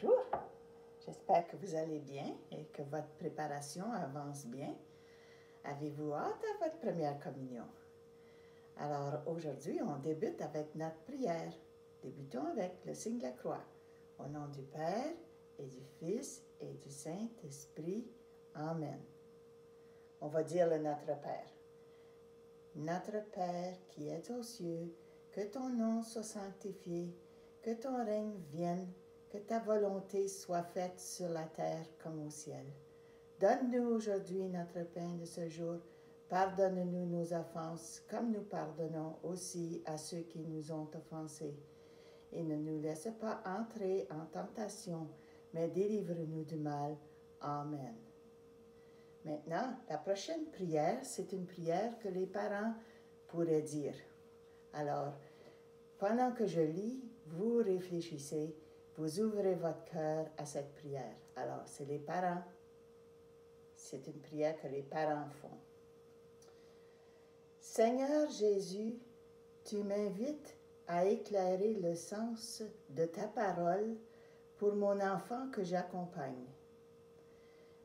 Bonjour, j'espère que vous allez bien et que votre préparation avance bien. Avez-vous hâte à votre première communion? Alors aujourd'hui, on débute avec notre prière. Débutons avec le signe de la croix. Au nom du Père et du Fils et du Saint-Esprit. Amen. On va dire le Notre Père. Notre Père qui es aux cieux, que ton nom soit sanctifié, que ton règne vienne, que ta volonté soit faite sur la terre comme au ciel. Donne-nous aujourd'hui notre pain de ce jour. Pardonne-nous nos offenses, comme nous pardonnons aussi à ceux qui nous ont offensés. Et ne nous laisse pas entrer en tentation, mais délivre-nous du mal. Amen. Maintenant, la prochaine prière, c'est une prière que les parents pourraient dire. Alors, pendant que je lis, vous réfléchissez, vous ouvrez votre cœur à cette prière. Alors, c'est les parents. C'est une prière que les parents font. Seigneur Jésus, tu m'invites à éclairer le sens de ta parole pour mon enfant que j'accompagne.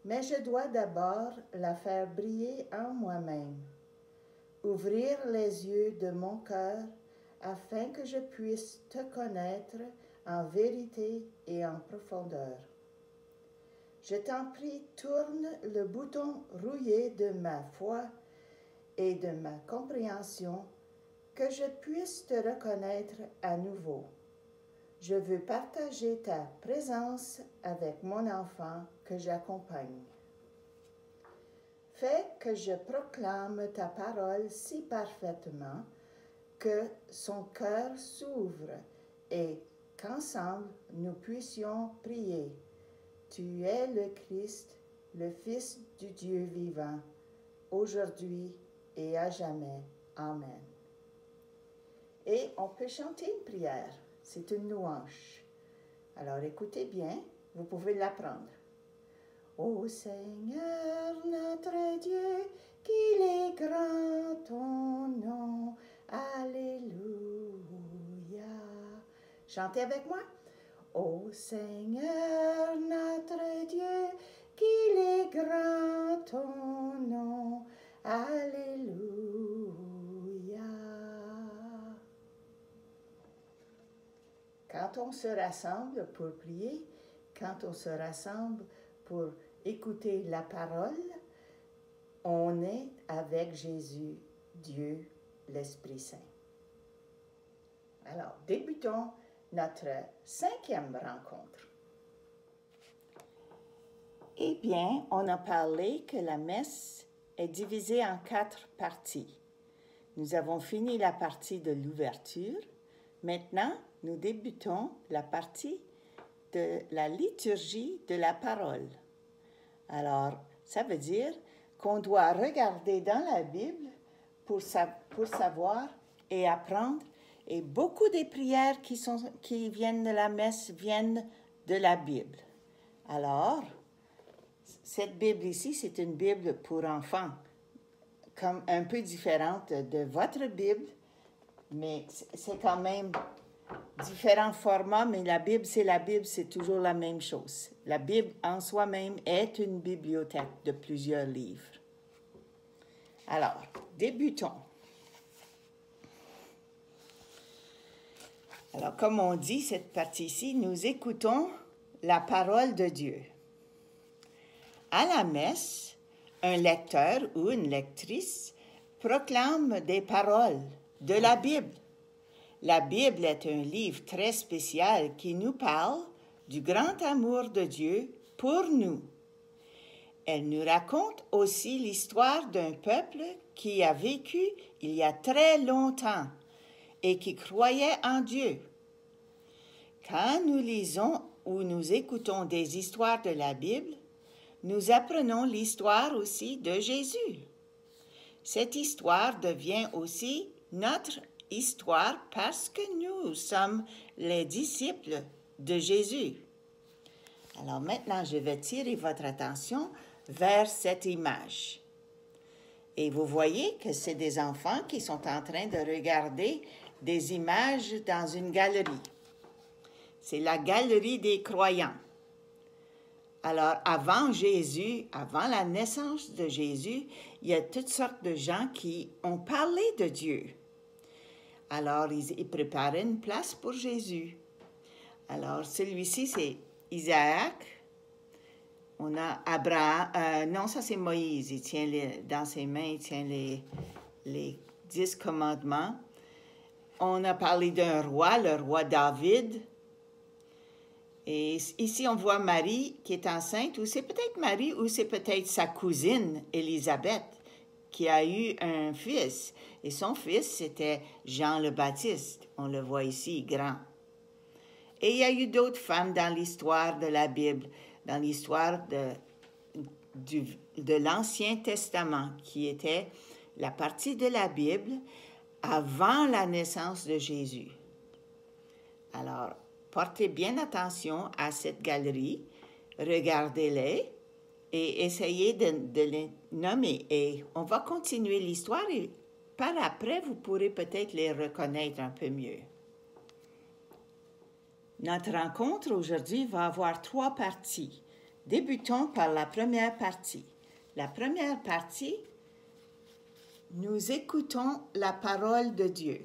Mais je dois d'abord la faire briller en moi-même, ouvrir les yeux de mon cœur afin que je puisse te connaître en vérité et en profondeur. Je t'en prie, tourne le bouton rouillé de ma foi et de ma compréhension, que je puisse te reconnaître à nouveau. Je veux partager ta présence avec mon enfant que j'accompagne. Fais que je proclame ta parole si parfaitement que son cœur s'ouvre et qu'ensemble nous puissions prier. Tu es le Christ, le Fils du Dieu vivant, aujourd'hui et à jamais. Amen. Et on peut chanter une prière. C'est une louange. Alors écoutez bien, vous pouvez l'apprendre. Ô Seigneur notre Dieu, qu'il est grand ton nom. Alléluia. Chantez avec moi. Ô Seigneur notre Dieu, qu'il est grand ton nom. Alléluia. Quand on se rassemble pour prier, quand on se rassemble pour écouter la parole, on est avec Jésus, Dieu, l'Esprit Saint. Alors, débutons notre 5e rencontre. Eh bien, on a parlé que la messe est divisée en 4 parties. Nous avons fini la partie de l'ouverture. Maintenant, nous débutons la partie de la liturgie de la parole. Alors, ça veut dire qu'on doit regarder dans la Bible pour savoir et apprendre. Et beaucoup des prières qui viennent de la messe viennent de la Bible. Alors, cette Bible ici, c'est une Bible pour enfants, comme un peu différente de votre Bible, mais c'est quand même différents formats, mais la Bible, c'est toujours la même chose. La Bible en soi-même est une bibliothèque de plusieurs livres. Alors, débutons. Alors, comme on dit, cette partie-ci, nous écoutons la parole de Dieu. À la messe, un lecteur ou une lectrice proclame des paroles de la Bible. La Bible est un livre très spécial qui nous parle du grand amour de Dieu pour nous. Elle nous raconte aussi l'histoire d'un peuple qui a vécu il y a très longtemps et qui croyait en Dieu. Quand nous lisons ou nous écoutons des histoires de la Bible, nous apprenons l'histoire aussi de Jésus. Cette histoire devient aussi notre histoire parce que nous sommes les disciples de Jésus. Alors maintenant, je vais tirer votre attention vers cette image. Et vous voyez que c'est des enfants qui sont en train de regarder des images dans une galerie. C'est la galerie des croyants. Alors, avant Jésus, avant la naissance de Jésus, il y a toutes sortes de gens qui ont parlé de Dieu. Alors, ils préparaient une place pour Jésus. Alors, celui-ci, c'est Isaac. On a Abraham. Non, ça, c'est Moïse. Il tient dans ses mains, il tient les 10 commandements. On a parlé d'un roi, le roi David. Et ici, on voit Marie qui est enceinte, ou c'est peut-être Marie, ou c'est peut-être sa cousine, Élisabeth, qui a eu un fils. Et son fils, c'était Jean le Baptiste. On le voit ici, grand. Et il y a eu d'autres femmes dans l'histoire de la Bible, dans l'histoire de l'Ancien Testament, qui était la partie de la Bible avant la naissance de Jésus. Alors, portez bien attention à cette galerie, regardez-les et essayez de les nommer. Et on va continuer l'histoire et par après, vous pourrez peut-être les reconnaître un peu mieux. Notre rencontre aujourd'hui va avoir 3 parties. Débutons par la première partie. La première partie, nous écoutons la parole de Dieu.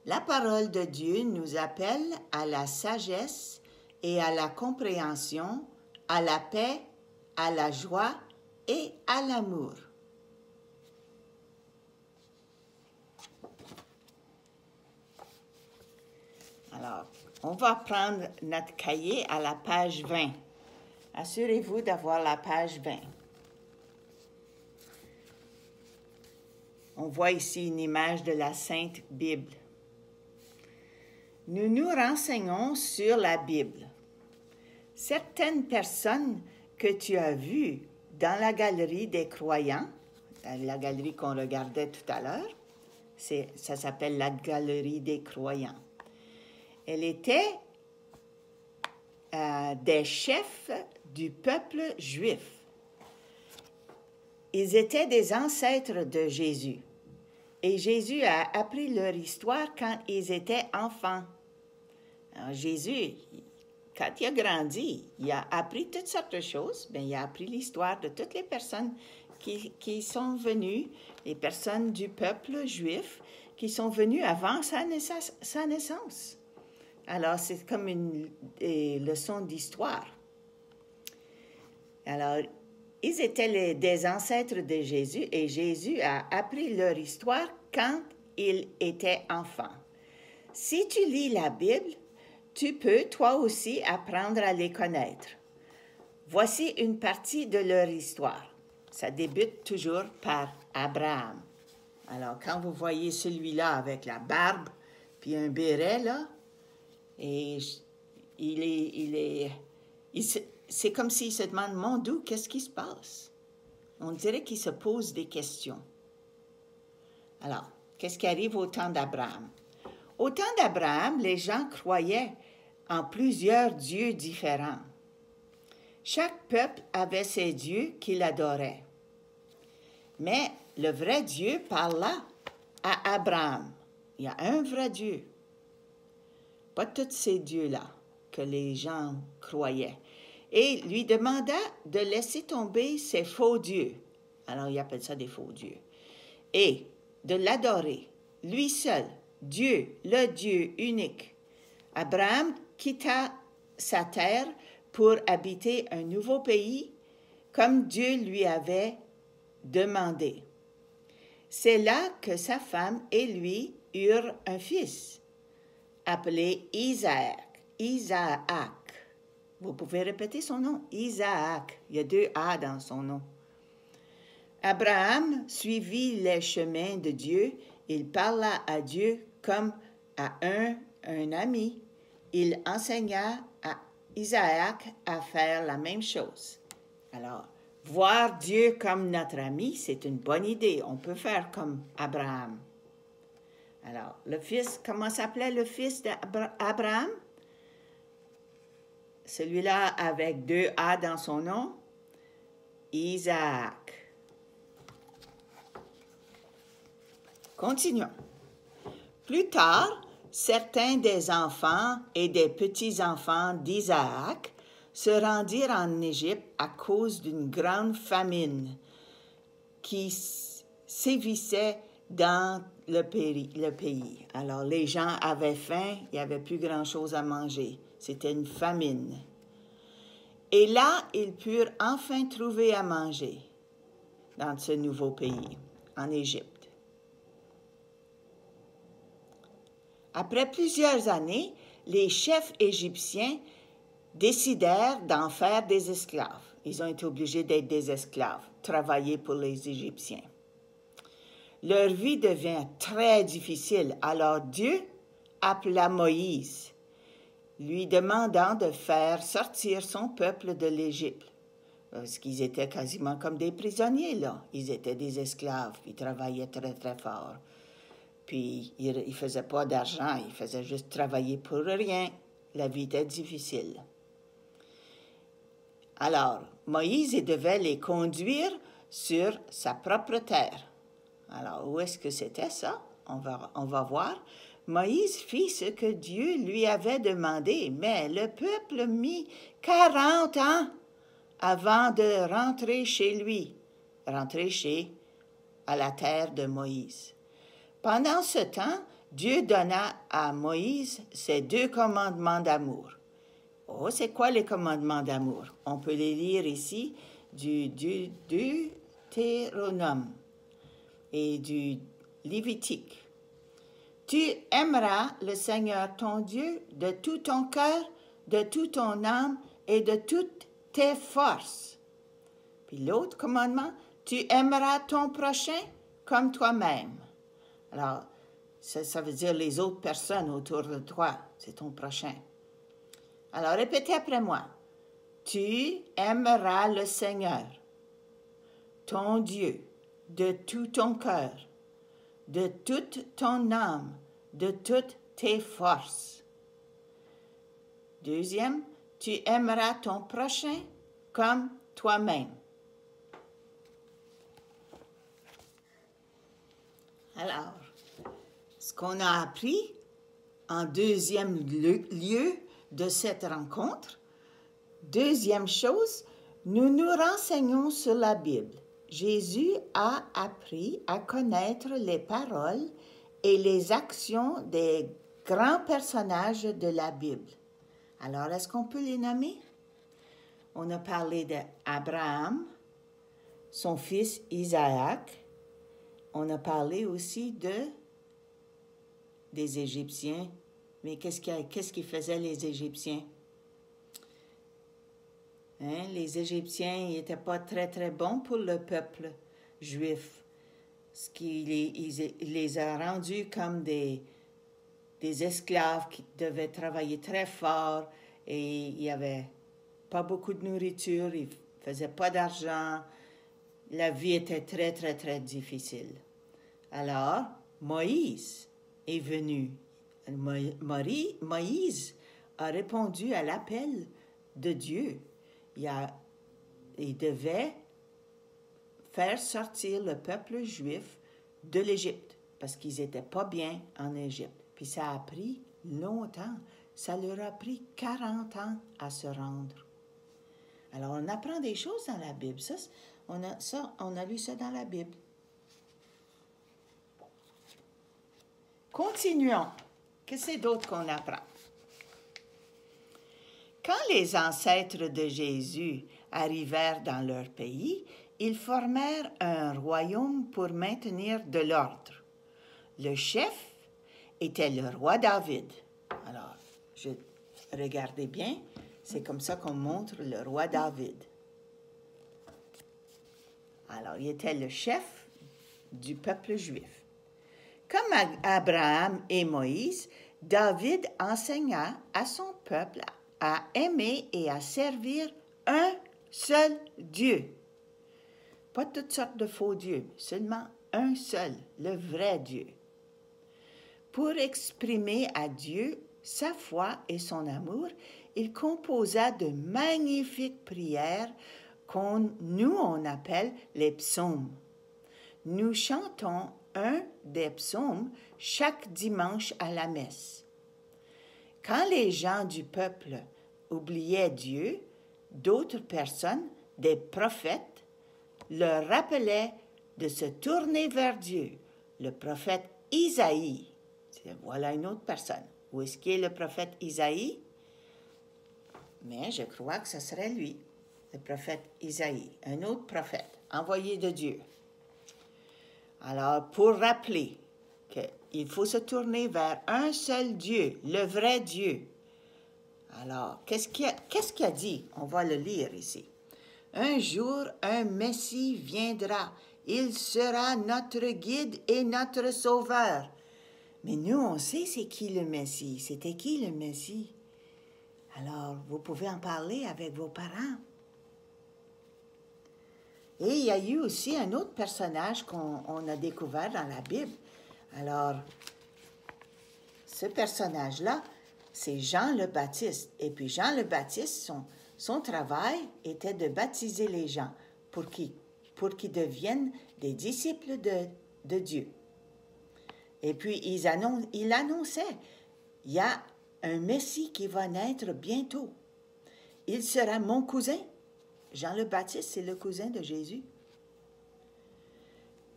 La parole de Dieu nous appelle à la sagesse et à la compréhension, à la paix, à la joie et à l'amour. Alors, on va prendre notre cahier à la page 20. Assurez-vous d'avoir la page 20. On voit ici une image de la Sainte Bible. Nous nous renseignons sur la Bible. Certaines personnes que tu as vues dans la galerie des croyants, la galerie qu'on regardait tout à l'heure, ça s'appelle la galerie des croyants. Elle était des chefs du peuple juif. Ils étaient des ancêtres de Jésus. Et Jésus a appris leur histoire quand ils étaient enfants. Alors, Jésus, quand il a grandi, il a appris toutes sortes de choses. Bien, il a appris l'histoire de toutes les personnes qui sont venues, les personnes du peuple juif qui sont venues avant sa naissance. Alors, c'est comme une leçon d'histoire. Alors, ils étaient des ancêtres de Jésus et Jésus a appris leur histoire quand ils étaient enfants. Si tu lis la Bible, tu peux toi aussi apprendre à les connaître. Voici une partie de leur histoire. Ça débute toujours par Abraham. Alors, quand vous voyez celui-là avec la barbe puis un béret, là, et c'est comme s'il se demande, mon Dieu, qu'est-ce qui se passe? On dirait qu'il se pose des questions. Alors, qu'est-ce qui arrive au temps d'Abraham? Au temps d'Abraham, les gens croyaient en plusieurs dieux différents. Chaque peuple avait ses dieux qu'il adorait. Mais le vrai Dieu parla à Abraham. Il y a un vrai Dieu. Pas tous ces dieux-là que les gens croyaient. Et lui demanda de laisser tomber ses faux dieux. Alors, il appelle ça des faux dieux. Et de l'adorer, lui seul, Dieu, le Dieu unique. Abraham quitta sa terre pour habiter un nouveau pays, comme Dieu lui avait demandé. C'est là que sa femme et lui eurent un fils, appelé Isaac. Isaac. Vous pouvez répéter son nom, Isaac. Il y a 2 A dans son nom. Abraham suivit les chemins de Dieu. Il parla à Dieu comme à un ami. Il enseigna à Isaac à faire la même chose. Alors, voir Dieu comme notre ami, c'est une bonne idée. On peut faire comme Abraham. Alors, le fils, comment s'appelait le fils d'Abraham? Celui-là avec 2 A dans son nom, Isaac. Continuons. Plus tard, certains des enfants et des petits-enfants d'Isaac se rendirent en Égypte à cause d'une grande famine qui sévissait dans le pays. Alors, les gens avaient faim, il n'y avait plus grand-chose à manger. C'était une famine. Et là, ils purent enfin trouver à manger dans ce nouveau pays, en Égypte. Après plusieurs années, les chefs égyptiens décidèrent d'en faire des esclaves. Ils ont été obligés d'être des esclaves, travailler pour les Égyptiens. Leur vie devient très difficile, alors Dieu appela Moïse, lui demandant de faire sortir son peuple de l'Égypte. Parce qu'ils étaient quasiment comme des prisonniers, là. Ils étaient des esclaves, ils travaillaient très, très fort. Puis, ils ne faisaient pas d'argent, ils faisaient juste travailler pour rien. La vie était difficile. Alors, Moïse devait les conduire sur sa propre terre. Alors, où est-ce que c'était ça? On va voir. Moïse fit ce que Dieu lui avait demandé, mais le peuple mit 40 ans avant de rentrer chez lui, à la terre de Moïse. Pendant ce temps, Dieu donna à Moïse ses 2 commandements d'amour. Oh, c'est quoi les commandements d'amour? On peut les lire ici du Deutéronome et du Lévitique. Tu aimeras le Seigneur ton Dieu de tout ton cœur, de toute ton âme et de toutes tes forces. Puis l'autre commandement, tu aimeras ton prochain comme toi-même. Alors, ça veut dire les autres personnes autour de toi, c'est ton prochain. Alors, répétez après moi. Tu aimeras le Seigneur, ton Dieu, de tout ton cœur, de toute ton âme, de toutes tes forces. Deuxième, tu aimeras ton prochain comme toi-même. Alors, ce qu'on a appris en deuxième lieu de cette rencontre, deuxième chose, nous nous renseignons sur la Bible. Jésus a appris à connaître les paroles et les actions des grands personnages de la Bible. Alors, est-ce qu'on peut les nommer? On a parlé d'Abraham, son fils Isaac. On a parlé aussi des Égyptiens. Mais qu'est-ce qu'ils faisaient les Égyptiens? Les Égyptiens n'étaient pas très, très bons pour le peuple juif. Ce qui les a rendus comme des esclaves qui devaient travailler très fort et il n'y avait pas beaucoup de nourriture, ils ne faisaient pas d'argent. La vie était très, très, très difficile. Alors, Moïse est venu. Moïse a répondu à l'appel de Dieu. Il devait faire sortir le peuple juif de l'Égypte parce qu'ils n'étaient pas bien en Égypte. Puis ça a pris longtemps. Ça leur a pris 40 ans à se rendre. Alors, on apprend des choses dans la Bible. On a lu ça dans la Bible. Continuons. Qu'est-ce que c'est d'autre qu'on apprend? Quand les ancêtres de Jésus arrivèrent dans leur pays, ils formèrent un royaume pour maintenir de l'ordre. Le chef était le roi David. Alors, regardez bien, c'est comme ça qu'on montre le roi David. Alors, il était le chef du peuple juif. Comme Abraham et Moïse, David enseigna à son peuple à aimer et à servir un seul Dieu. Pas toutes sortes de faux dieux, seulement un seul, le vrai Dieu. Pour exprimer à Dieu sa foi et son amour, il composa de magnifiques prières on appelle les psaumes. Nous chantons un des psaumes chaque dimanche à la messe. Quand les gens du peuple oubliaient Dieu, d'autres personnes, des prophètes, leur rappelaient de se tourner vers Dieu. Le prophète Isaïe, voilà une autre personne. Où est-ce qu'il est le prophète Isaïe? Mais je crois que ce serait lui, le prophète Isaïe, un autre prophète, envoyé de Dieu. Alors, pour rappeler qu'il faut se tourner vers un seul Dieu, le vrai Dieu. Alors, qu'est-ce qu'il a dit? On va le lire ici. Un jour, un Messie viendra. Il sera notre guide et notre sauveur. Mais nous, on sait c'est qui le Messie. C'était qui le Messie? Alors, vous pouvez en parler avec vos parents. Et il y a eu aussi un autre personnage qu'on a découvert dans la Bible. Alors, ce personnage-là, c'est Jean le Baptiste. Et puis Jean le Baptiste, son travail était de baptiser les gens pour qu'ils deviennent des disciples de Dieu. Et puis, il annonçait, il y a un Messie qui va naître bientôt. Il sera mon cousin. Jean le Baptiste, c'est le cousin de Jésus.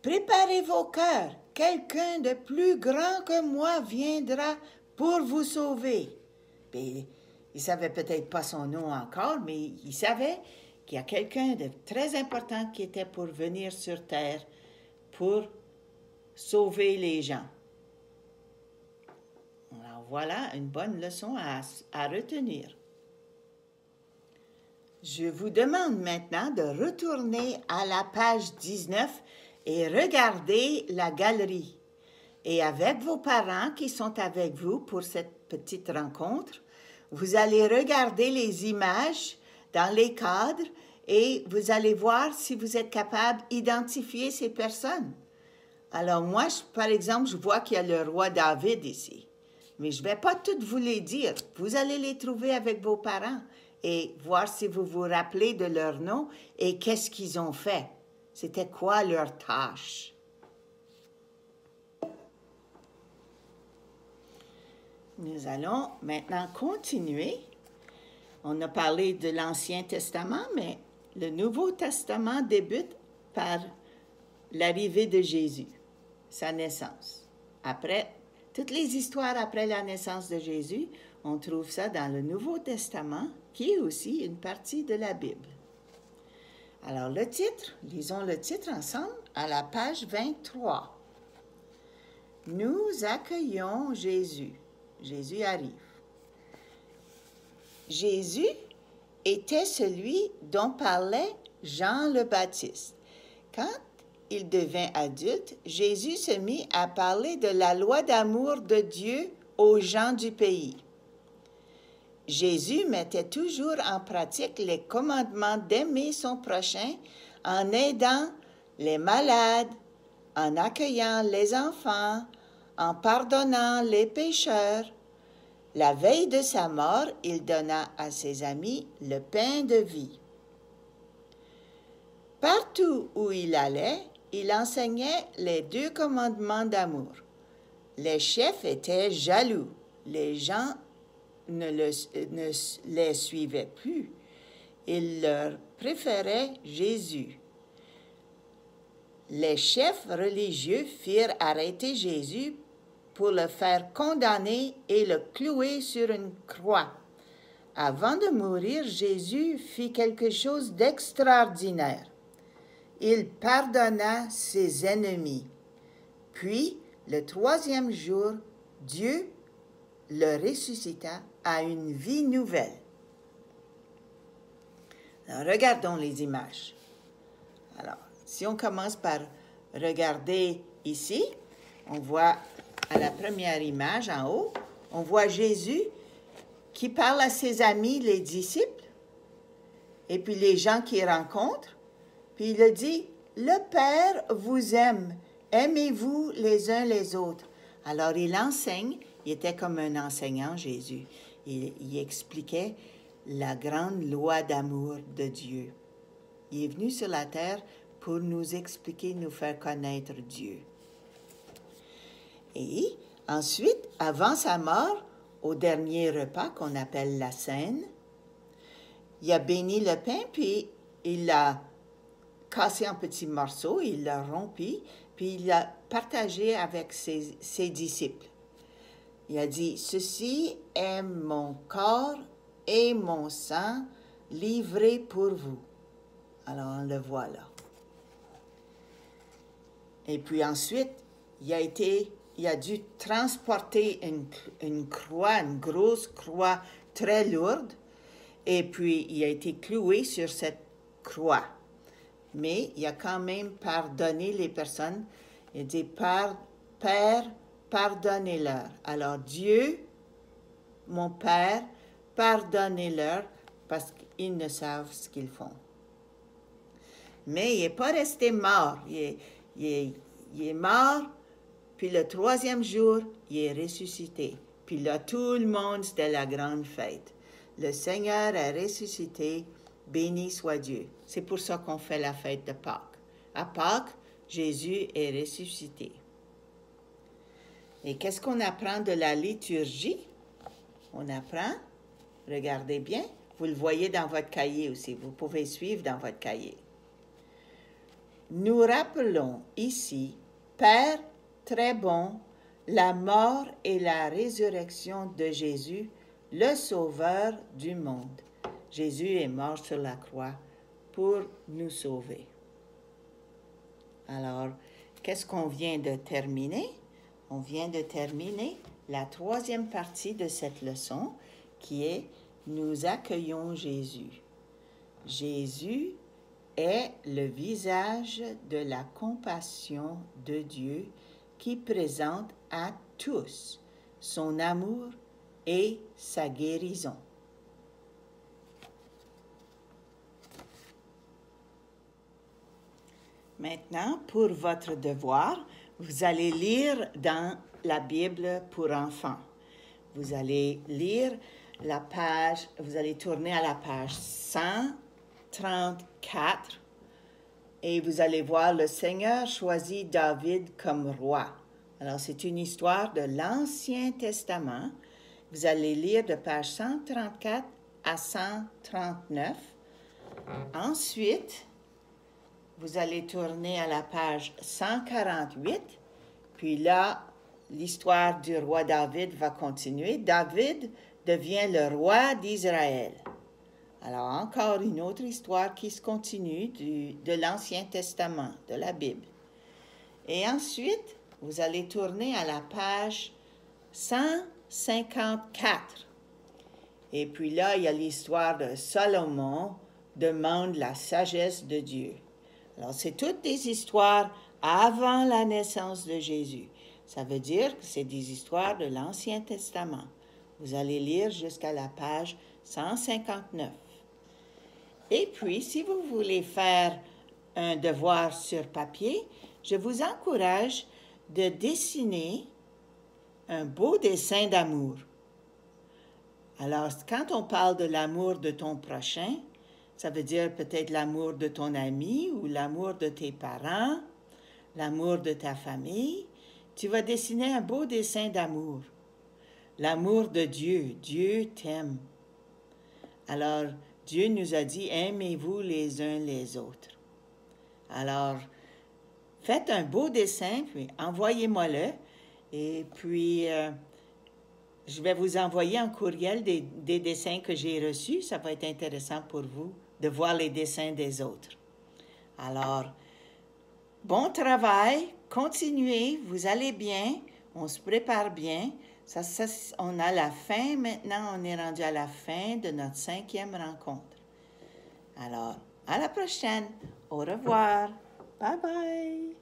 Préparez vos cœurs. Quelqu'un de plus grand que moi viendra pour vous sauver. Puis, il ne savait peut-être pas son nom encore, mais il savait qu'il y a quelqu'un de très important qui était pour venir sur terre pour sauver les gens. Alors voilà une bonne leçon à retenir. Je vous demande maintenant de retourner à la page 19 et regarder la galerie. Et avec vos parents qui sont avec vous pour cette petite rencontre, vous allez regarder les images dans les cadres et vous allez voir si vous êtes capable d'identifier ces personnes. Alors moi, par exemple, je vois qu'il y a le roi David ici. Mais je ne vais pas toutes vous les dire. Vous allez les trouver avec vos parents et voir si vous vous rappelez de leur nom et qu'est-ce qu'ils ont fait. C'était quoi leur tâche? Nous allons maintenant continuer. On a parlé de l'Ancien Testament, mais le Nouveau Testament débute par l'arrivée de Jésus, sa naissance. Après, toutes les histoires après la naissance de Jésus, on trouve ça dans le Nouveau Testament, qui est aussi une partie de la Bible. Alors, le titre, lisons le titre ensemble à la page 23. Nous accueillons Jésus. Jésus arrive. Jésus était celui dont parlait Jean le Baptiste. Quand il devint adulte, Jésus se mit à parler de la loi d'amour de Dieu aux gens du pays. Jésus mettait toujours en pratique les commandements d'aimer son prochain en aidant les malades, en accueillant les enfants, en pardonnant les pécheurs. La veille de sa mort, il donna à ses amis le pain de vie. Partout où il allait, il enseignait les 2 commandements d'amour. Les chefs étaient jaloux. Les gens ne les suivaient plus. Ils leur préféraient Jésus. Les chefs religieux firent arrêter Jésus pour le faire condamner et le clouer sur une croix. Avant de mourir, Jésus fit quelque chose d'extraordinaire. Il pardonna ses ennemis. Puis, le 3e jour, Dieu le ressuscita à une vie nouvelle. Alors, regardons les images. Alors, si on commence par regarder ici, on voit à la première image en haut, on voit Jésus qui parle à ses amis, les disciples, et puis les gens qu'il rencontre. Puis il a dit, « Le Père vous aime, aimez-vous les uns les autres. » Alors il enseigne, il était comme un enseignant, Jésus. Il expliquait la grande loi d'amour de Dieu. Il est venu sur la terre pour nous expliquer, nous faire connaître Dieu. Et ensuite, avant sa mort, au dernier repas qu'on appelle la Cène, il a béni le pain, puis il l'a cassé en petits morceaux, il l'a rompu, puis il l'a partagé avec ses disciples. Il a dit, « Ceci est mon corps et mon sang livrés pour vous. » Alors, on le voit là. Et puis ensuite, il a dû transporter une croix, une grosse croix très lourde, et puis il a été cloué sur cette croix. Mais il a quand même pardonné les personnes. Il dit, « Père, pardonnez-leur. » Alors Dieu, mon Père, pardonnez-leur parce qu'ils ne savent ce qu'ils font. Mais il n'est pas resté mort. Il est mort, puis le troisième jour, il est ressuscité. Puis là, tout le monde, c'était la grande fête. Le Seigneur a ressuscité, béni soit Dieu. C'est pour ça qu'on fait la fête de Pâques. À Pâques, Jésus est ressuscité. Et qu'est-ce qu'on apprend de la liturgie? On apprend, regardez bien, vous le voyez dans votre cahier aussi, vous pouvez suivre dans votre cahier. Nous rappelons ici, Père très bon, la mort et la résurrection de Jésus, le Sauveur du monde. Jésus est mort sur la croix pour nous sauver. Alors, qu'est-ce qu'on vient de terminer? On vient de terminer la troisième partie de cette leçon qui est « Nous accueillons Jésus ». Jésus est le visage de la compassion de Dieu qui présente à tous son amour et sa guérison. Maintenant, pour votre devoir, vous allez lire dans la Bible pour enfants. Vous allez lire la page, vous allez tourner à la page 134 et vous allez voir le Seigneur choisit David comme roi. Alors, c'est une histoire de l'Ancien Testament. Vous allez lire de page 134 à 139. Ensuite, vous allez tourner à la page 148. Puis là, l'histoire du roi David va continuer. David devient le roi d'Israël. Alors, encore une autre histoire qui se continue de l'Ancien Testament, de la Bible. Et ensuite, vous allez tourner à la page 154. Et puis là, il y a l'histoire de Salomon demande la sagesse de Dieu. Alors, c'est toutes des histoires avant la naissance de Jésus. Ça veut dire que c'est des histoires de l'Ancien Testament. Vous allez lire jusqu'à la page 159. Et puis, si vous voulez faire un devoir sur papier, je vous encourage de dessiner un beau dessin d'amour. Alors, quand on parle de l'amour de ton prochain, ça veut dire peut-être l'amour de ton ami ou l'amour de tes parents, l'amour de ta famille. Tu vas dessiner un beau dessin d'amour. L'amour de Dieu. Dieu t'aime. Alors, Dieu nous a dit, aimez-vous les uns les autres. Alors, faites un beau dessin, puis envoyez-moi-le. Et puis, je vais vous envoyer en courriel des dessins que j'ai reçus. Ça va être intéressant pour vous de voir les dessins des autres. Alors, bon travail, continuez, vous allez bien, on se prépare bien. On a la fin maintenant, on est rendu à la fin de notre 5e rencontre. Alors, à la prochaine, au revoir, bye bye.